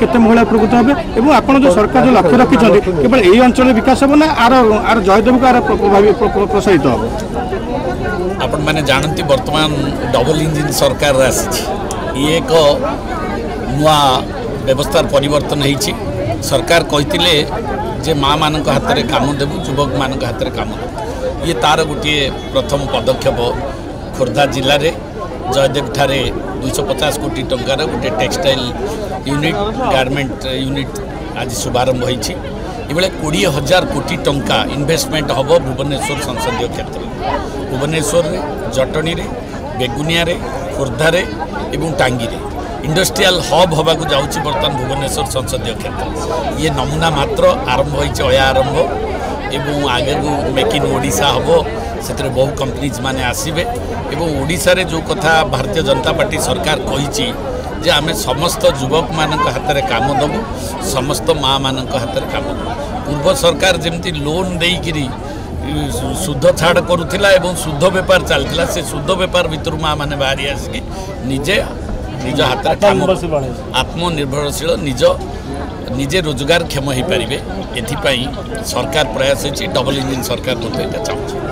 केते महिला उपकृत हे एवं आपण जो सरकार जो लक्ष्य रखिछन्ती केवल एई अंचल विकास हो ना आर जयदेव का प्रभावी प्रसारित हो आपण माने जानती वर्तमान डबल इंजिन सरकार आसी ये एक नुआ व्यवस्था परिवर्तन होती सरकार कहते जे माँ मान हाथ में कम देवु युवक मान हाथ में कम देवु ये तार गोटे प्रथम पदक्षेप खोर्धा जिले में जयदेव ठारे 250 कोटी टंकार गोटे टेक्सटाइल यूनिट गारमेंट यूनिट आज शुभारंभ होती ये 20,000 कोटी टंका इन्वेस्टमेंट हम भुवनेश्वर संसदीय क्षेत्र भुवनेश्वर जटणी बेगुनिया खोर्धा एवं टांगी इंडस्ट्रियल हब होबाकू जाउछि बर्तमान भुवनेश्वर संसदीय क्षेत्र ये नमूना मात्र आरंभ होइछि आरंभ एवं आगे को मेक इन ओडिशा हम से बहु कंपनीज माने आसीबे एवं ओडिशा रे जो कथा भारतीय जनता पार्टी सरकार कहिछि जे आमे समस्त युवक मानक हाथ में काम दबु समस्त माँ मान हाथ में काम दबु पूर्व सरकार जमती लोन देकिरी शुद्ध छाड़ करुला एवं शुद्ध बेपार चलता से शुद्ध बेपार भितर माँ मैंने बाहरी आसिक निजे निज हाथ आत्मनिर्भरशील निज निजे रोजगार क्षम हो पारे एथि सरकार प्रयास होती डबल इंजिन सरकार मत चाहूँ।